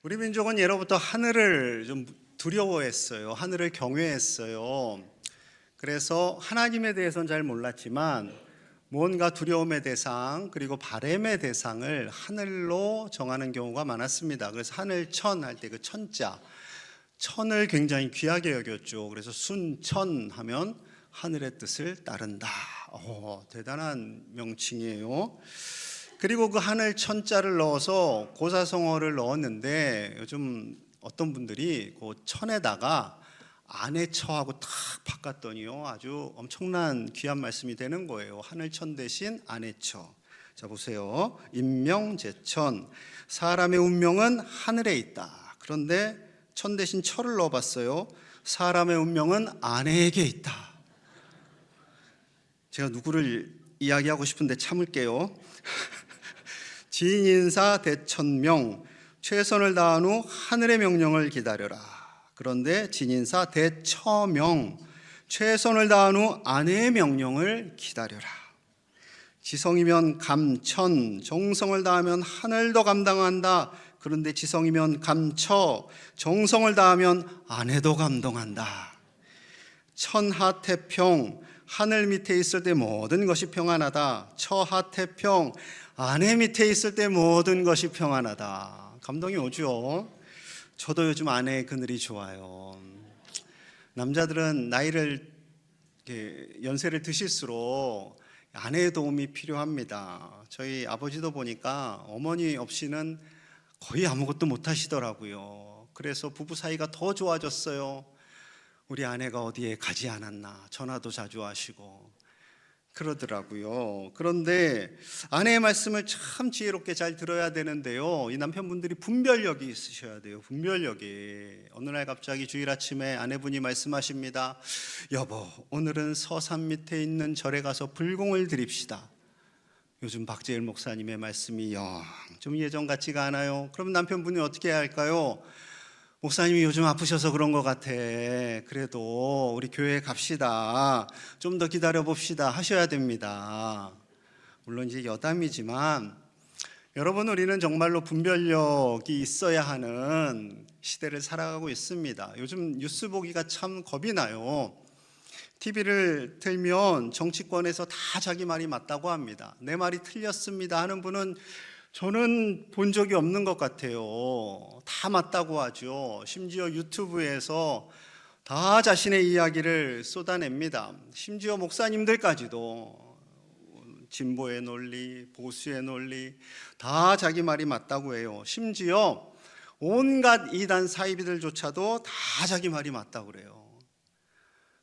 우리 민족은 예로부터 하늘을 좀 두려워했어요. 하늘을 경외했어요. 그래서 하나님에 대해서는 잘 몰랐지만 무언가 두려움의 대상 그리고 바램의 대상을 하늘로 정하는 경우가 많았습니다. 그래서 하늘천 할 때 그 천자, 천을 굉장히 귀하게 여겼죠. 그래서 순천 하면 하늘의 뜻을 따른다. 대단한 명칭이에요. 그리고 그 하늘 천자를 넣어서 고사성어를 넣었는데 요즘 어떤 분들이 그 천에다가 안해처하고 탁 바꿨더니요 아주 엄청난 귀한 말씀이 되는 거예요. 하늘천 대신 안해처. 자 보세요. 인명제천, 사람의 운명은 하늘에 있다. 그런데 천 대신 처를 넣어봤어요. 사람의 운명은 아내에게 있다. 제가 누구를 이야기하고 싶은데 참을게요. 진인사 대천명, 최선을 다한 후 하늘의 명령을 기다려라. 그런데 진인사 대처명, 최선을 다한 후 아내의 명령을 기다려라. 지성이면 감천, 정성을 다하면 하늘도 감당한다. 그런데 지성이면 감처, 정성을 다하면 아내도 감동한다. 천하태평, 하늘 밑에 있을 때 모든 것이 평안하다. 처하태평, 아내 밑에 있을 때 모든 것이 평안하다. 감동이 오죠. 저도 요즘 아내의 그늘이 좋아요. 남자들은 나이를 연세를 드실수록 아내의 도움이 필요합니다. 저희 아버지도 보니까 어머니 없이는 거의 아무것도 못 하시더라고요. 그래서 부부 사이가 더 좋아졌어요. 우리 아내가 어디에 가지 않았나 전화도 자주 하시고 그러더라고요. 그런데 아내의 말씀을 참 지혜롭게 잘 들어야 되는데요, 이 남편분들이 분별력이 있으셔야 돼요. 분별력이. 어느 날 갑자기 주일 아침에 아내분이 말씀하십니다. 여보, 오늘은 서산 밑에 있는 절에 가서 불공을 드립시다. 요즘 박재일 목사님의 말씀이 영 좀 예전 같지가 않아요. 그럼 남편분이 어떻게 해야 할까요? 목사님이 요즘 아프셔서 그런 것 같아. 그래도 우리 교회 갑시다. 좀 더 기다려 봅시다. 하셔야 됩니다. 물론 이제 여담이지만 여러분, 우리는 정말로 분별력이 있어야 하는 시대를 살아가고 있습니다. 요즘 뉴스 보기가 참 겁이 나요. TV를 틀면 정치권에서 다 자기 말이 맞다고 합니다. 내 말이 틀렸습니다 하는 분은 저는 본 적이 없는 것 같아요. 다 맞다고 하죠. 심지어 유튜브에서 다 자신의 이야기를 쏟아냅니다. 심지어 목사님들까지도 진보의 논리, 보수의 논리 다 자기 말이 맞다고 해요. 심지어 온갖 이단 사이비들조차도 다 자기 말이 맞다고 그래요.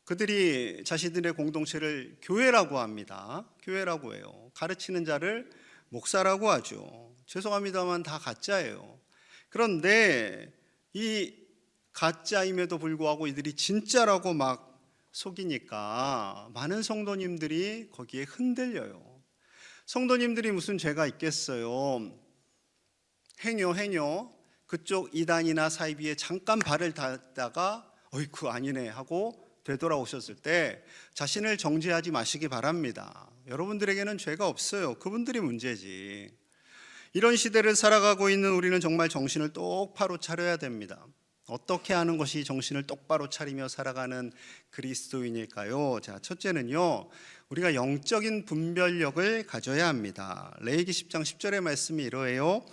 그들이 자신들의 공동체를 교회라고 합니다. 교회라고 해요. 가르치는 자를 목사라고 하죠. 죄송합니다만 다 가짜예요. 그런데 이 가짜임에도 불구하고 이들이 진짜라고 막 속이니까 많은 성도님들이 거기에 흔들려요. 성도님들이 무슨 죄가 있겠어요. 행여 그쪽 이단이나 사이비에 잠깐 발을 닿다가 어이쿠 아니네 하고 되돌아오셨을 때 자신을 정죄하지 마시기 바랍니다. 여러분들에게는 죄가 없어요. 그분들이 문제지. 이런 시대를 살아가고 있는 우리는 정말 정신을 똑바로 차려야 됩니다. 어떻게 하는 것이 정신을 똑바로 차리며 살아가는 그리스도인일까요? 자, 첫째는요, 우리가 영적인 분별력을 가져야 합니다. 레위기 10장 10절의 말씀이 이러해요.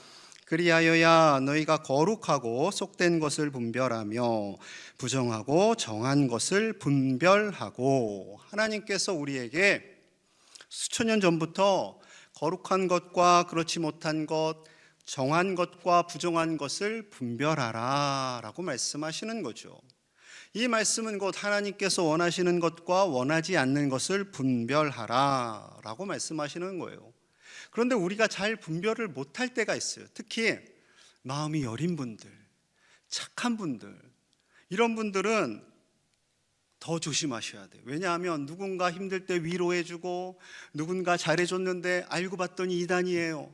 그리하여야 너희가 거룩하고 속된 것을 분별하며 부정하고 정한 것을 분별하고. 하나님께서 우리에게 수천 년 전부터 거룩한 것과 그렇지 못한 것, 정한 것과 부정한 것을 분별하라 라고 말씀하시는 거죠. 이 말씀은 곧 하나님께서 원하시는 것과 원하지 않는 것을 분별하라 라고 말씀하시는 거예요. 그런데 우리가 잘 분별을 못할 때가 있어요. 특히 마음이 여린 분들, 착한 분들, 이런 분들은 더 조심하셔야 돼요. 왜냐하면 누군가 힘들 때 위로해주고 누군가 잘해줬는데 알고 봤더니 이단이에요.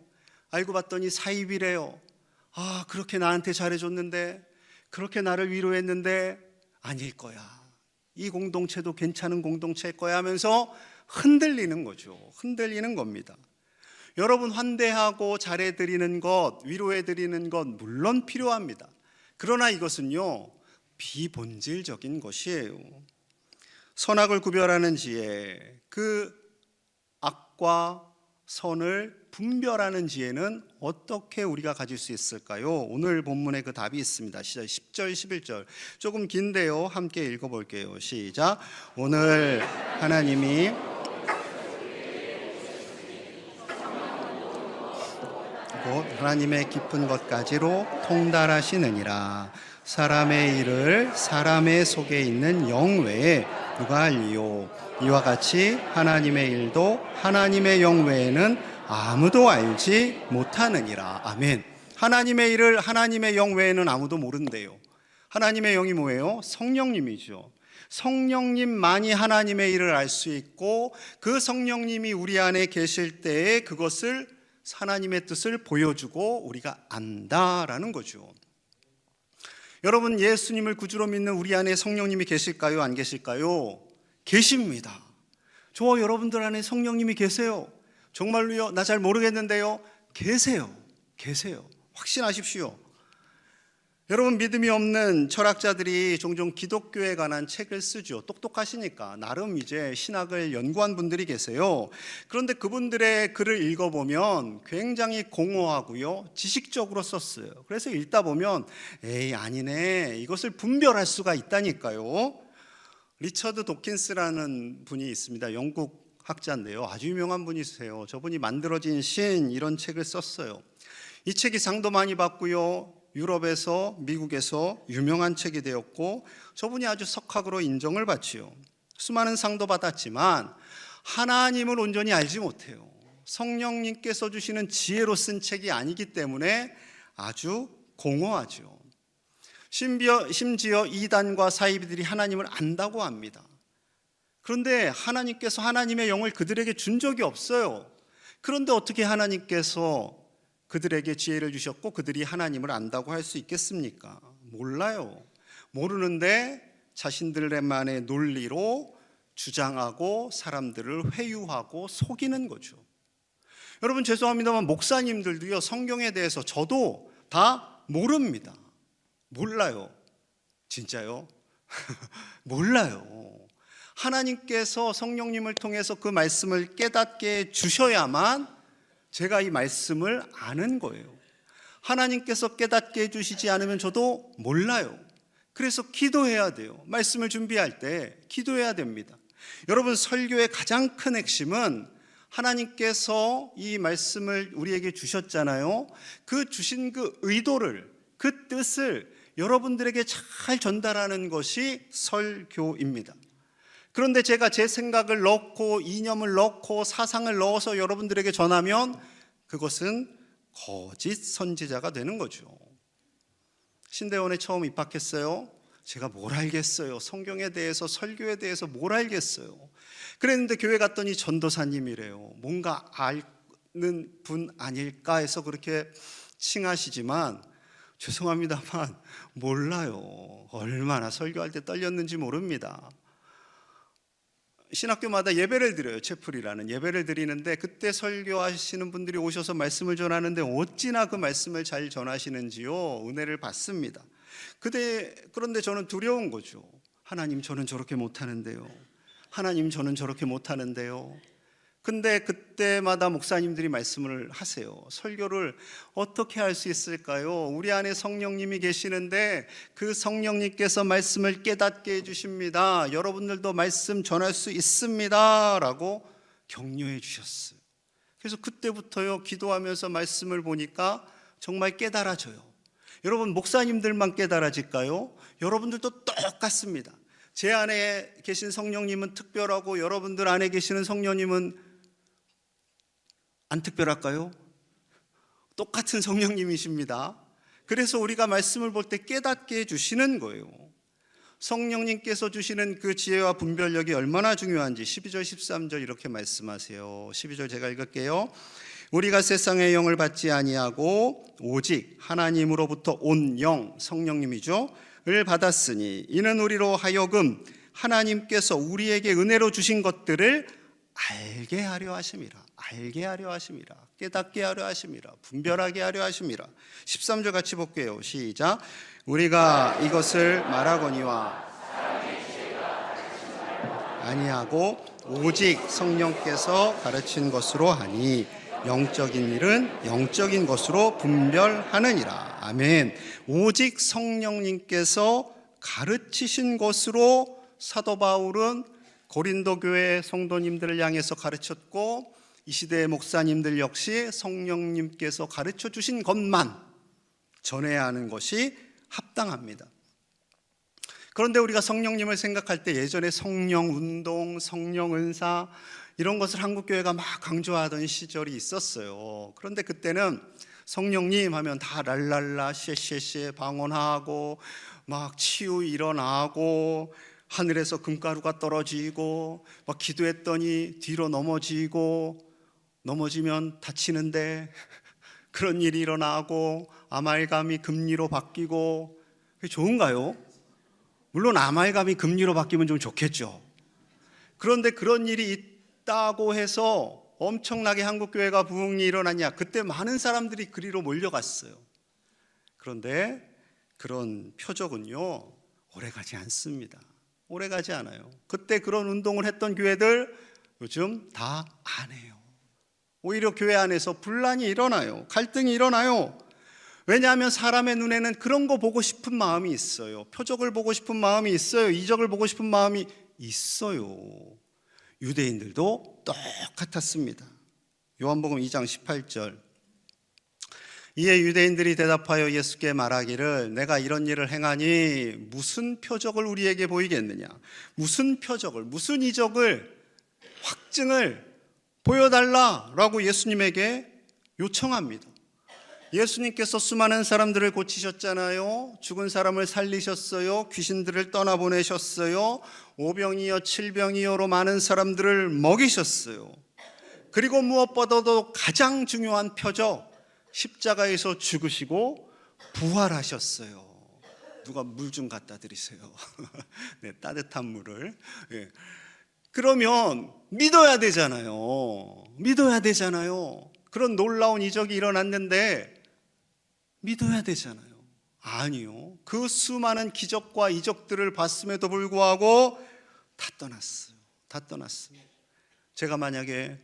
알고 봤더니 사이비래요. 아, 그렇게 나한테 잘해줬는데, 그렇게 나를 위로했는데 아닐 거야. 이 공동체도 괜찮은 공동체일 거야 하면서 흔들리는 거죠. 흔들리는 겁니다. 여러분 환대하고 잘해드리는 것, 위로해드리는 것 물론 필요합니다. 그러나 이것은요, 비본질적인 것이에요. 선악을 구별하는 지혜, 그 악과 선을 분별하는 지혜는 어떻게 우리가 가질 수 있을까요? 오늘 본문에 그 답이 있습니다. 10절, 11절. 조금 긴데요. 함께 읽어볼게요. 시작. 오늘 하나님이 곧 하나님의 깊은 것까지로 통달하시느니라. 사람의 일을 사람의 속에 있는 영 외에 누가 알리요? 이와 같이 하나님의 일도 하나님의 영 외에는 아무도 알지 못하느니라. 아멘. 하나님의 일을 하나님의 영 외에는 아무도 모른대요. 하나님의 영이 뭐예요? 성령님이죠. 성령님만이 하나님의 일을 알 수 있고, 그 성령님이 우리 안에 계실 때에 그것을 하나님의 뜻을 보여주고 우리가 안다라는 거죠. 여러분, 예수님을 구주로 믿는 우리 안에 성령님이 계실까요? 안 계실까요? 계십니다. 저와 여러분들 안에 성령님이 계세요. 정말로요? 나 잘 모르겠는데요. 계세요. 확신하십시오. 여러분, 믿음이 없는 철학자들이 종종 기독교에 관한 책을 쓰죠. 똑똑하시니까 나름 이제 신학을 연구한 분들이 계세요. 그런데 그분들의 글을 읽어보면 굉장히 공허하고요, 지식적으로 썼어요. 그래서 읽다 보면 에이, 아니네, 이것을 분별할 수가 있다니까요. 리처드 도킨스라는 분이 있습니다. 영국 학자인데요, 아주 유명한 분이세요. 저분이 만들어진 신, 이런 책을 썼어요. 이 책이 상도 많이 받고요, 유럽에서, 미국에서 유명한 책이 되었고, 저분이 아주 석학으로 인정을 받지요. 수많은 상도 받았지만 하나님을 온전히 알지 못해요. 성령님께서 주시는 지혜로 쓴 책이 아니기 때문에 아주 공허하죠. 심지어 이단과 사이비들이 하나님을 안다고 합니다. 그런데 하나님께서 하나님의 영을 그들에게 준 적이 없어요. 그런데 어떻게 하나님께서 그들에게 지혜를 주셨고 그들이 하나님을 안다고 할 수 있겠습니까? 몰라요. 모르는데 자신들만의 논리로 주장하고 사람들을 회유하고 속이는 거죠. 여러분, 죄송합니다만 목사님들도요, 성경에 대해서 저도 다 모릅니다. 몰라요. 진짜요? 몰라요. 하나님께서 성령님을 통해서 그 말씀을 깨닫게 해주셔야만 제가 이 말씀을 아는 거예요. 하나님께서 깨닫게 해주시지 않으면 저도 몰라요. 그래서 기도해야 돼요. 말씀을 준비할 때 기도해야 됩니다. 여러분, 설교의 가장 큰 핵심은 하나님께서 이 말씀을 우리에게 주셨잖아요. 그 주신 그 의도를, 그 뜻을 여러분들에게 잘 전달하는 것이 설교입니다. 그런데 제가 제 생각을 넣고 이념을 넣고 사상을 넣어서 여러분들에게 전하면 그것은 거짓 선지자가 되는 거죠. 신대원에 처음 입학했어요. 제가 뭘 알겠어요. 성경에 대해서, 설교에 대해서 뭘 알겠어요. 그랬는데 교회 갔더니 전도사님이래요. 뭔가 아는 분 아닐까 해서 그렇게 칭하시지만 죄송합니다만 몰라요. 얼마나 설교할 때 떨렸는지 모릅니다. 신학교마다 예배를 드려요. 채플이라는 예배를 드리는데, 그때 설교하시는 분들이 오셔서 말씀을 전하는데 어찌나 그 말씀을 잘 전하시는지요, 은혜를 받습니다. 그런데 저는 두려운 거죠. 하나님, 저는 저렇게 못하는데요. 하나님, 저는 저렇게 못하는데요. 근데 그때마다 목사님들이 말씀을 하세요. 설교를 어떻게 할 수 있을까요? 우리 안에 성령님이 계시는데 그 성령님께서 말씀을 깨닫게 해주십니다. 여러분들도 말씀 전할 수 있습니다 라고 격려해 주셨어요. 그래서 그때부터요, 기도하면서 말씀을 보니까 정말 깨달아져요. 여러분, 목사님들만 깨달아질까요? 여러분들도 똑같습니다. 제 안에 계신 성령님은 특별하고 여러분들 안에 계시는 성령님은 안 특별할까요? 똑같은 성령님이십니다. 그래서 우리가 말씀을 볼 때 깨닫게 해주시는 거예요. 성령님께서 주시는 그 지혜와 분별력이 얼마나 중요한지 12절 13절 이렇게 말씀하세요. 12절 제가 읽을게요. 우리가 세상의 영을 받지 아니하고 오직 하나님으로부터 온 영, 성령님이죠, 을 받았으니 이는 우리로 하여금 하나님께서 우리에게 은혜로 주신 것들을 알게 하려 하심이라. 알게 하려 하심이라. 깨닫게 하려 하심이라. 분별하게 하려 하심이라. 13절 같이 볼게요. 시작. 우리가 이것을 말하거니와 아니하고 오직 성령께서 가르친 것으로 하니 영적인 일은 영적인 것으로 분별하느니라. 아멘. 오직 성령님께서 가르치신 것으로 사도 바울은 고린도 교회 성도님들을 향해서 가르쳤고, 이 시대의 목사님들 역시 성령님께서 가르쳐 주신 것만 전해야 하는 것이 합당합니다. 그런데 우리가 성령님을 생각할 때 예전에 성령 운동, 성령 은사 이런 것을 한국교회가 막 강조하던 시절이 있었어요. 그런데 그때는 성령님 하면 다 랄랄라 쉐쉐쉐 방언하고 막 치유 일어나고 하늘에서 금가루가 떨어지고 막 기도했더니 뒤로 넘어지면 다치는데 그런 일이 일어나고 아말감이 금리로 바뀌고. 그게 좋은가요? 물론 아말감이 금리로 바뀌면 좀 좋겠죠. 그런데 그런 일이 있다고 해서 엄청나게 한국교회가 부흥이 일어났냐? 그때 많은 사람들이 그리로 몰려갔어요. 그런데 그런 표적은요 오래가지 않습니다. 오래가지 않아요. 그때 그런 운동을 했던 교회들 요즘 다 안 해요. 오히려 교회 안에서 분란이 일어나요. 갈등이 일어나요. 왜냐하면 사람의 눈에는 그런 거 보고 싶은 마음이 있어요. 표적을 보고 싶은 마음이 있어요. 이적을 보고 싶은 마음이 있어요. 유대인들도 똑같았습니다. 요한복음 2장 18절. 이에 유대인들이 대답하여 예수께 말하기를 내가 이런 일을 행하니 무슨 표적을 우리에게 보이겠느냐? 무슨 표적을, 무슨 이적을, 확증을 보여달라라고 예수님에게 요청합니다. 예수님께서 수많은 사람들을 고치셨잖아요. 죽은 사람을 살리셨어요. 귀신들을 떠나보내셨어요. 5병이요 7병이요로 많은 사람들을 먹이셨어요. 그리고 무엇보다도 가장 중요한 표적, 십자가에서 죽으시고 부활하셨어요. 누가 물 좀 갖다 드리세요. 네, 따뜻한 물을. 네. 그러면 믿어야 되잖아요. 믿어야 되잖아요. 그런 놀라운 이적이 일어났는데 믿어야 되잖아요. 아니요. 그 수많은 기적과 이적들을 봤음에도 불구하고 다 떠났어요. 다 떠났어요. 제가 만약에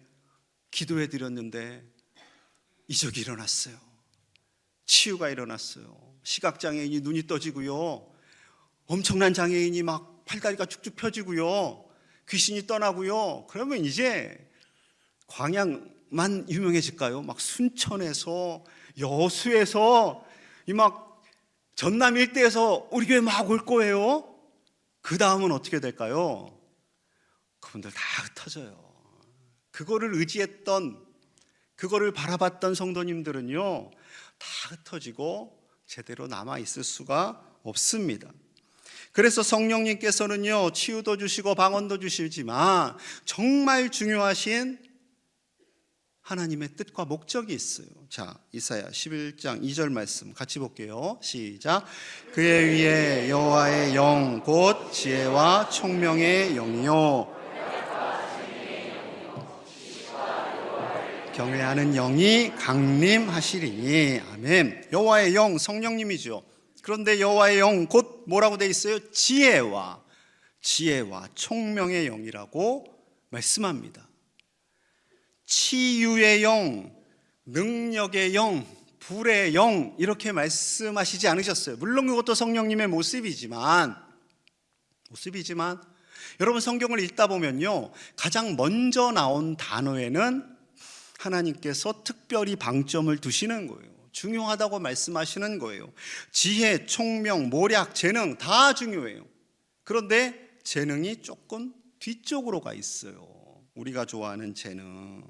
기도해 드렸는데 이적이 일어났어요. 치유가 일어났어요. 시각장애인이 눈이 떠지고요. 엄청난 장애인이 막 팔다리가 쭉쭉 펴지고요. 귀신이 떠나고요. 그러면 이제 광양만 유명해질까요? 막 순천에서, 여수에서, 이 막 전남 일대에서 우리 교회 막 올 거예요. 그 다음은 어떻게 될까요? 그분들 다 흩어져요. 그거를 의지했던, 그거를 바라봤던 성도님들은요 다 흩어지고 제대로 남아있을 수가 없습니다. 그래서 성령님께서는요 치유도 주시고 방언도 주시지만 정말 중요하신 하나님의 뜻과 목적이 있어요. 자, 이사야 11장 2절 말씀 같이 볼게요. 시작. 그의 위에 여호와의 영 곧 지혜와 총명의 영이요 경외하는 영이 강림하시리니. 아멘. 여호와의 영, 성령님이죠. 그런데 여호와의 영 곧 뭐라고 돼 있어요? 지혜와 총명의 영이라고 말씀합니다. 치유의 영, 능력의 영, 불의 영 이렇게 말씀하시지 않으셨어요. 물론 그것도 성령님의 모습이지만 여러분 성경을 읽다 보면요 가장 먼저 나온 단어에는 하나님께서 특별히 방점을 두시는 거예요. 중요하다고 말씀하시는 거예요. 지혜, 총명, 모략, 재능 다 중요해요. 그런데 재능이 조금 뒤쪽으로 가 있어요. 우리가 좋아하는 재능.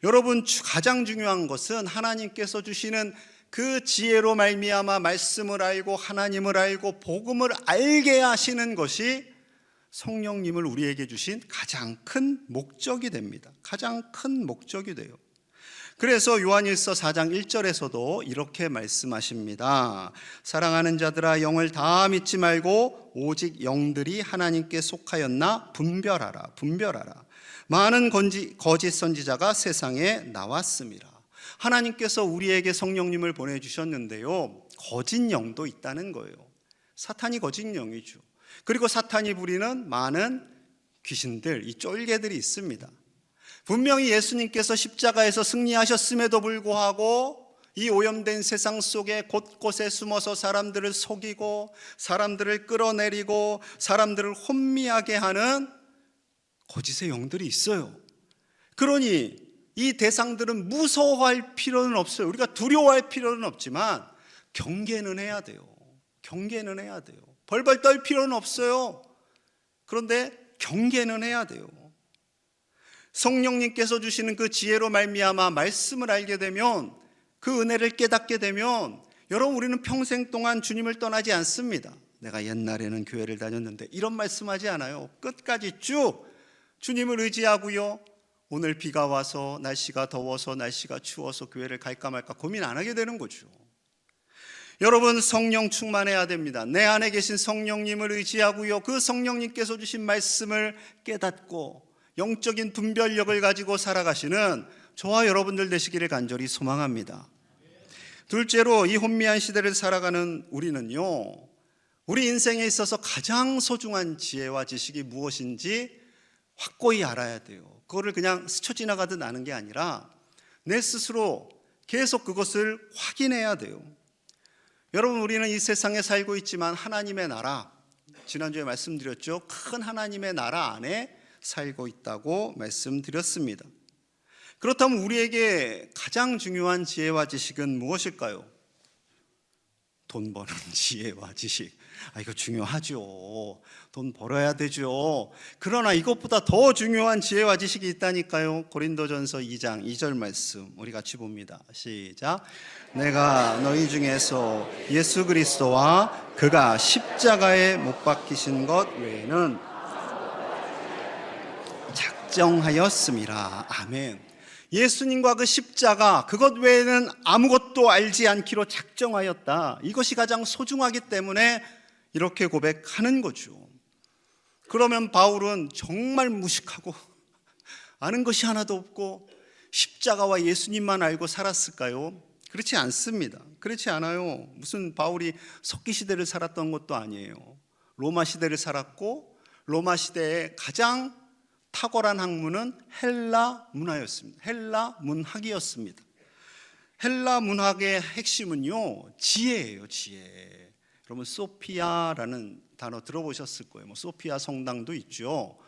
여러분 가장 중요한 것은 하나님께서 주시는 그 지혜로 말미암아 말씀을 알고 하나님을 알고 복음을 알게 하시는 것이 성령님을 우리에게 주신 가장 큰 목적이 됩니다. 가장 큰 목적이 돼요. 그래서 요한일서 4장 1절에서도 이렇게 말씀하십니다. 사랑하는 자들아 영을 다 믿지 말고 오직 영들이 하나님께 속하였나 분별하라. 많은 거짓 선지자가 세상에 나왔습니다. 하나님께서 우리에게 성령님을 보내주셨는데요, 거짓 영도 있다는 거예요. 사탄이 거짓 영이죠. 그리고 사탄이 부리는 많은 귀신들, 이 쫄개들이 있습니다. 분명히 예수님께서 십자가에서 승리하셨음에도 불구하고 이 오염된 세상 속에 곳곳에 숨어서 사람들을 속이고 사람들을 끌어내리고 사람들을 혼미하게 하는 거짓의 영들이 있어요. 그러니 이 대상들은 무서워할 필요는 없어요. 우리가 두려워할 필요는 없지만 경계는 해야 돼요. 경계는 해야 돼요. 벌벌 떨 필요는 없어요. 그런데 경계는 해야 돼요. 성령님께서 주시는 그 지혜로 말미암아 말씀을 알게 되면, 그 은혜를 깨닫게 되면 여러분, 우리는 평생 동안 주님을 떠나지 않습니다. 내가 옛날에는 교회를 다녔는데 이런 말씀하지 않아요. 끝까지 쭉 주님을 의지하고요, 오늘 비가 와서 날씨가 더워서 날씨가 추워서 교회를 갈까 말까 고민 안 하게 되는 거죠. 여러분, 성령 충만해야 됩니다. 내 안에 계신 성령님을 의지하고요, 그 성령님께서 주신 말씀을 깨닫고 영적인 분별력을 가지고 살아가시는 저와 여러분들 되시기를 간절히 소망합니다. 둘째로, 이 혼미한 시대를 살아가는 우리는요, 우리 인생에 있어서 가장 소중한 지혜와 지식이 무엇인지 확고히 알아야 돼요. 그거를 그냥 스쳐 지나가듯 아는 게 아니라 내 스스로 계속 그것을 확인해야 돼요. 여러분, 우리는 이 세상에 살고 있지만 하나님의 나라, 지난주에 말씀드렸죠. 큰 하나님의 나라 안에 살고 있다고 말씀드렸습니다. 그렇다면 우리에게 가장 중요한 지혜와 지식은 무엇일까요? 돈 버는 지혜와 지식. 이거 중요하죠. 돈 벌어야 되죠. 그러나 이것보다 더 중요한 지혜와 지식이 있다니까요. 고린도전서 2장 2절 말씀 우리 같이 봅니다. 시작. 내가 너희 중에서 예수 그리스도와 그가 십자가에 못 박히신 것 외에는 작정하였음이라. 아멘. 예수님과 그 십자가, 그것 외에는 아무것도 알지 않기로 작정하였다. 이것이 가장 소중하기 때문에 이렇게 고백하는 거죠. 그러면 바울은 정말 무식하고 아는 것이 하나도 없고 십자가와 예수님만 알고 살았을까요? 그렇지 않습니다. 그렇지 않아요. 무슨 바울이 석기 시대를 살았던 것도 아니에요. 로마 시대를 살았고, 로마 시대에 가장 탁월한 학문은 헬라 문화였습니다. 헬라 문학이었습니다. 헬라 문학의 핵심은요, 지혜예요. 지혜. 여러분, 소피아라는 단어 들어보셨을 거예요. 소피아 성당도 있죠.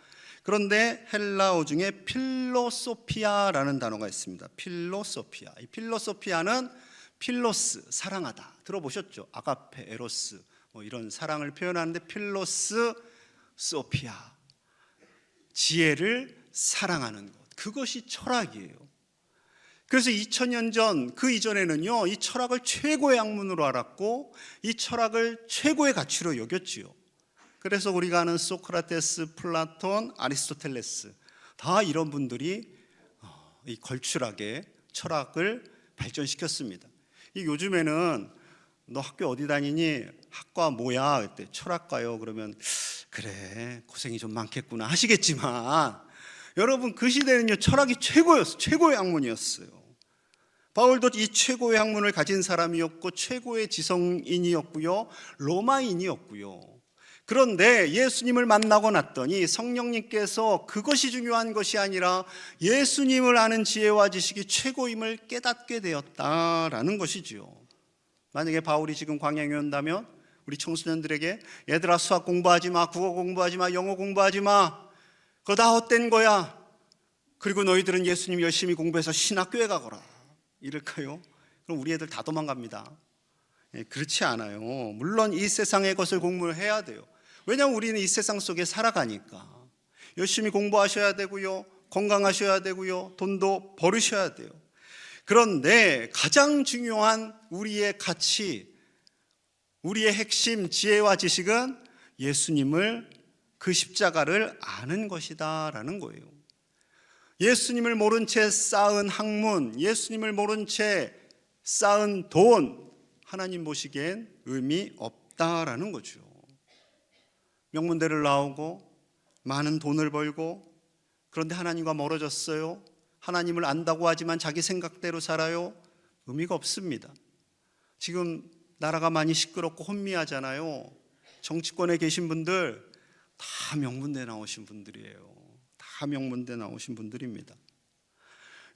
그런데 헬라어 중에 필로소피아라는 단어가 있습니다. 필로소피아. 이 필로소피아는 필로스, 사랑하다. 들어보셨죠? 아가페, 에로스 이런 사랑을 표현하는데 필로스 소피아, 지혜를 사랑하는 것, 그것이 철학이에요. 그래서 2000년 전, 그 이전에는요, 이 철학을 최고의 학문으로 알았고 이 철학을 최고의 가치로 여겼지요. 그래서 우리가 아는 소크라테스, 플라톤, 아리스토텔레스, 다 이런 분들이 이 걸출하게 철학을 발전시켰습니다. 이 요즘에는 너 학교 어디 다니니? 학과 뭐야? 그때 철학과요. 그러면 그래, 고생이 좀 많겠구나 하시겠지만, 여러분, 그 시대는요, 철학이 최고였어요. 최고의 학문이었어요. 바울도 이 최고의 학문을 가진 사람이었고 최고의 지성인이었고요, 로마인이었고요. 그런데 예수님을 만나고 났더니 성령님께서 그것이 중요한 것이 아니라 예수님을 아는 지혜와 지식이 최고임을 깨닫게 되었다라는 것이지요. 만약에 바울이 지금 광야에 온다면 우리 청소년들에게, 얘들아, 수학 공부하지 마, 국어 공부하지 마, 영어 공부하지 마, 그거 다 헛된 거야. 그리고 너희들은 예수님 열심히 공부해서 신학교에 가거라, 이럴까요? 그럼 우리 애들 다 도망갑니다. 그렇지 않아요. 물론 이 세상의 것을 공부를 해야 돼요. 왜냐하면 우리는 이 세상 속에 살아가니까. 열심히 공부하셔야 되고요, 건강하셔야 되고요, 돈도 벌으셔야 돼요. 그런데 가장 중요한 우리의 가치, 우리의 핵심 지혜와 지식은 예수님을, 그 십자가를 아는 것이다 라는 거예요. 예수님을 모른 채 쌓은 학문, 예수님을 모른 채 쌓은 돈, 하나님 보시기엔 의미 없다라는 거죠. 명문대를 나오고 많은 돈을 벌고, 그런데 하나님과 멀어졌어요? 하나님을 안다고 하지만 자기 생각대로 살아요? 의미가 없습니다. 지금 나라가 많이 시끄럽고 혼미하잖아요. 정치권에 계신 분들 다 명문대 나오신 분들이에요. 다 명문대 나오신 분들입니다.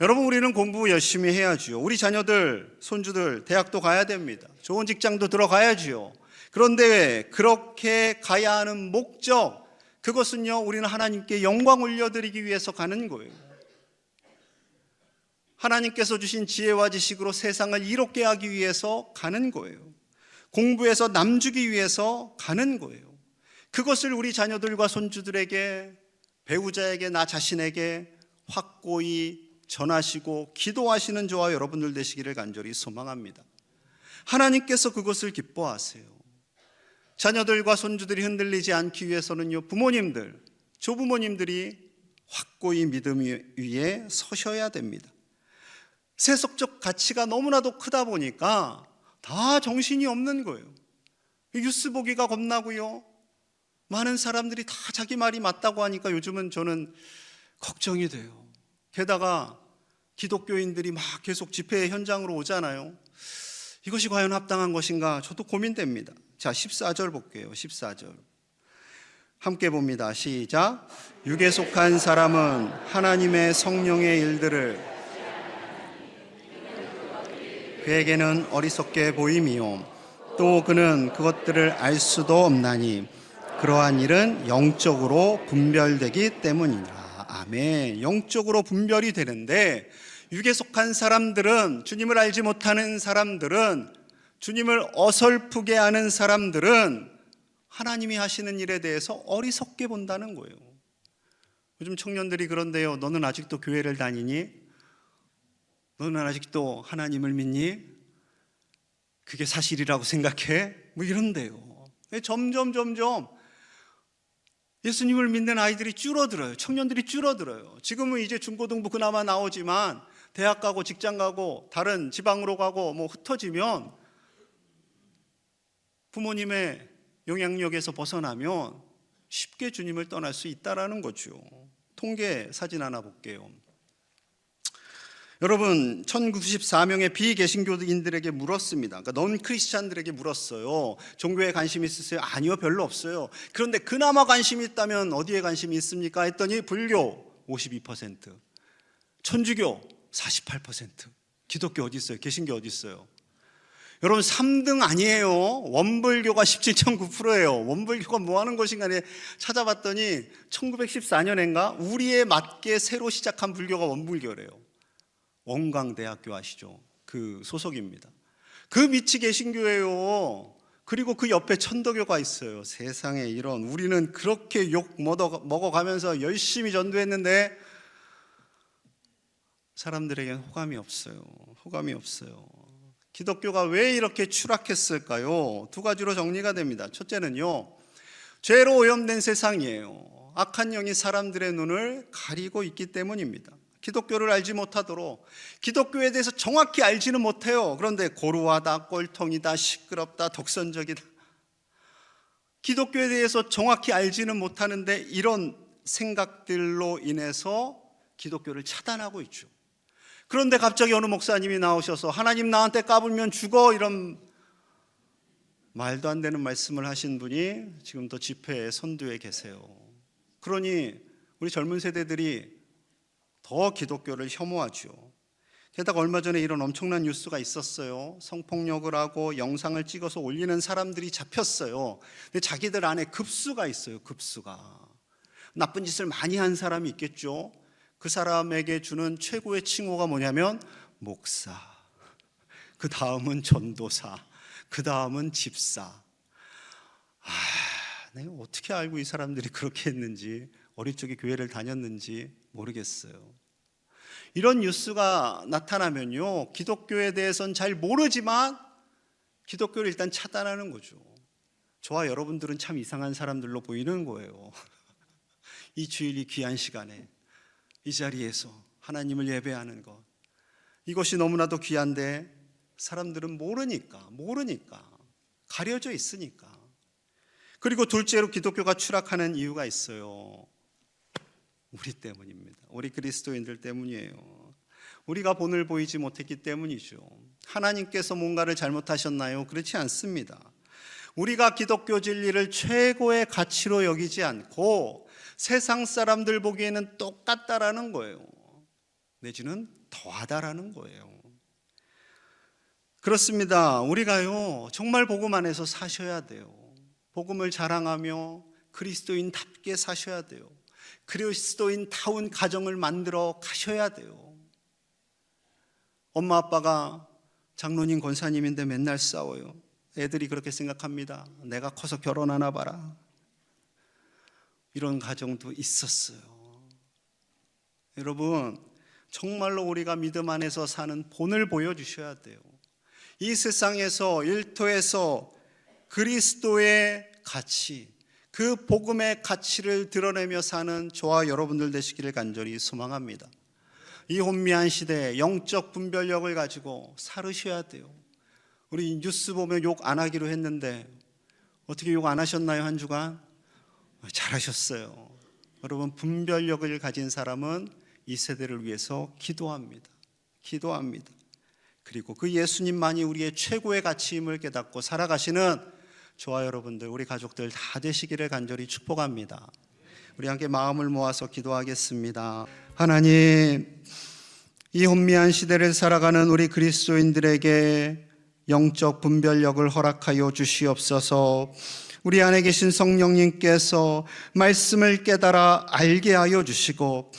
여러분, 우리는 공부 열심히 해야지요. 우리 자녀들, 손주들 대학도 가야 됩니다. 좋은 직장도 들어가야지요. 그런데 그렇게 가야 하는 목적, 그것은요, 우리는 하나님께 영광 올려드리기 위해서 가는 거예요. 하나님께서 주신 지혜와 지식으로 세상을 이롭게 하기 위해서 가는 거예요. 공부해서 남주기 위해서 가는 거예요. 그것을 우리 자녀들과 손주들에게, 배우자에게, 나 자신에게 확고히 전하시고 기도하시는 저와 여러분들 되시기를 간절히 소망합니다. 하나님께서 그것을 기뻐하세요. 자녀들과 손주들이 흔들리지 않기 위해서는요, 부모님들, 조부모님들이 확고히 믿음 위에 서셔야 됩니다. 세속적 가치가 너무나도 크다 보니까 다 정신이 없는 거예요. 뉴스 보기가 겁나고요. 많은 사람들이 다 자기 말이 맞다고 하니까 요즘은 저는 걱정이 돼요. 게다가 기독교인들이 막 계속 집회 현장으로 오잖아요. 이것이 과연 합당한 것인가? 저도 고민됩니다. 자, 14절 볼게요. 14절 함께 봅니다. 시작. 육에 속한 사람은 하나님의 성령의 일들을 그에게는 어리석게 보임이요 또 그는 그것들을 알 수도 없나니 그러한 일은 영적으로 분별되기 때문이라. 아멘. 영적으로 분별이 되는데, 육에 속한 사람들은, 주님을 알지 못하는 사람들은, 주님을 어설프게 하는 사람들은 하나님이 하시는 일에 대해서 어리석게 본다는 거예요. 요즘 청년들이 그런데요, 너는 아직도 교회를 다니니? 너는 아직도 하나님을 믿니? 그게 사실이라고 생각해? 뭐 이런데요. 점점 예수님을 믿는 아이들이 줄어들어요. 청년들이 줄어들어요. 지금은 이제 중고등부 그나마 나오지만 대학 가고 직장 가고 다른 지방으로 가고 뭐 흩어지면, 부모님의 영향력에서 벗어나면 쉽게 주님을 떠날 수 있다라는 거죠. 통계 사진 하나 볼게요. 여러분, 1094명의 비개신교인들에게 물었습니다. 그러니까 넌 크리스찬들에게 물었어요. 종교에 관심 있으세요? 아니요, 별로 없어요. 그런데 그나마 관심이 있다면 어디에 관심이 있습니까? 했더니 불교 52%, 천주교 48%, 기독교 어디 있어요? 개신교 어디 있어요? 여러분, 3등 아니에요. 원불교가 17.9%예요. 원불교가 뭐 하는 것인가 찾아봤더니 1914년인가 우리에 맞게 새로 시작한 불교가 원불교래요. 원광대학교 아시죠? 그 소속입니다. 그 밑이 개신교예요. 그리고 그 옆에 천도교가 있어요. 세상에, 이런, 우리는 그렇게 욕 먹어가면서 열심히 전도했는데 사람들에게는 호감이 없어요. 호감이 없어요. 기독교가 왜 이렇게 추락했을까요? 두 가지로 정리가 됩니다. 첫째는요, 죄로 오염된 세상이에요. 악한 영이 사람들의 눈을 가리고 있기 때문입니다. 기독교를 알지 못하도록, 기독교에 대해서 정확히 알지는 못해요. 그런데 고루하다, 꼴통이다, 시끄럽다, 독선적이다, 기독교에 대해서 정확히 알지는 못하는데 이런 생각들로 인해서 기독교를 차단하고 있죠. 그런데 갑자기 어느 목사님이 나오셔서 하나님 나한테 까불면 죽어, 이런 말도 안 되는 말씀을 하신 분이 지금도 집회에 선두에 계세요. 그러니 우리 젊은 세대들이 더 기독교를 혐오하죠. 게다가 얼마 전에 이런 엄청난 뉴스가 있었어요. 성폭력을 하고 영상을 찍어서 올리는 사람들이 잡혔어요. 근데 자기들 안에 급수가 있어요. 급수가. 나쁜 짓을 많이 한 사람이 있겠죠. 그 사람에게 주는 최고의 칭호가 뭐냐면 목사, 그 다음은 전도사, 그 다음은 집사. 내가 어떻게 알고 이 사람들이 그렇게 했는지, 어릴 적에 교회를 다녔는지 모르겠어요. 이런 뉴스가 나타나면요, 기독교에 대해서는 잘 모르지만 기독교를 일단 차단하는 거죠. 저와 여러분들은 참 이상한 사람들로 보이는 거예요. 이 주일이 귀한 시간에 이 자리에서 하나님을 예배하는 것, 이것이 너무나도 귀한데 사람들은 모르니까 가려져 있으니까. 그리고 둘째로 기독교가 추락하는 이유가 있어요. 우리 때문입니다. 우리 그리스도인들 때문이에요. 우리가 본을 보이지 못했기 때문이죠. 하나님께서 뭔가를 잘못하셨나요? 그렇지 않습니다. 우리가 기독교 진리를 최고의 가치로 여기지 않고 세상 사람들 보기에는 똑같다라는 거예요. 내지는 더하다라는 거예요. 그렇습니다. 우리가요, 정말 복음 안에서 사셔야 돼요. 복음을 자랑하며 그리스도인답게 사셔야 돼요. 그리스도인다운 가정을 만들어 가셔야 돼요. 엄마 아빠가 장로님 권사님인데 맨날 싸워요. 애들이 그렇게 생각합니다. 내가 커서 결혼하나 봐라. 이런 가정도 있었어요. 여러분, 정말로 우리가 믿음 안에서 사는 본을 보여주셔야 돼요. 이 세상에서 일터에서 그리스도의 가치, 그 복음의 가치를 드러내며 사는 저와 여러분들 되시기를 간절히 소망합니다. 이 혼미한 시대에 영적 분별력을 가지고 살으셔야 돼요. 우리 뉴스 보면 욕 안 하기로 했는데 어떻게 욕 안 하셨나요? 한 주간? 잘하셨어요. 여러분, 분별력을 가진 사람은 이 세대를 위해서 기도합니다. 그리고 그 예수님만이 우리의 최고의 가치임을 깨닫고 살아가시는 저와 여러분들, 우리 가족들 다 되시기를 간절히 축복합니다. 우리 함께 마음을 모아서 기도하겠습니다. 하나님, 이 혼미한 시대를 살아가는 우리 그리스도인들에게 영적 분별력을 허락하여 주시옵소서. 우리 안에 계신 성령님께서 말씀을 깨달아 알게 하여 주시고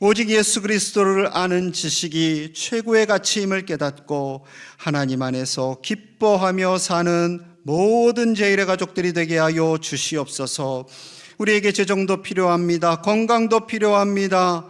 오직 예수 그리스도를 아는 지식이 최고의 가치임을 깨닫고 하나님 안에서 기뻐하며 사는 모든 제1의 가족들이 되게 하여 주시옵소서. 우리에게 재정도 필요합니다. 건강도 필요합니다.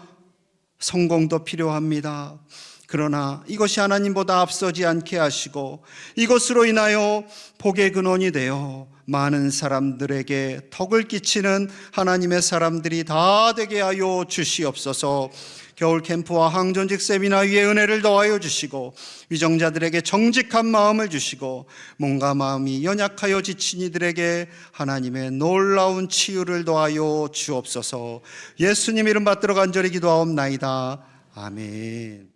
성공도 필요합니다. 그러나 이것이 하나님보다 앞서지 않게 하시고 이것으로 인하여 복의 근원이 되어 많은 사람들에게 덕을 끼치는 하나님의 사람들이 다 되게 하여 주시옵소서. 겨울 캠프와 항전직 세미나 위에 은혜를 더하여 주시고 위정자들에게 정직한 마음을 주시고 몸과 마음이 연약하여 지친 이들에게 하나님의 놀라운 치유를 더하여 주옵소서. 예수님 이름 받들어 간절히 기도하옵나이다. 아멘.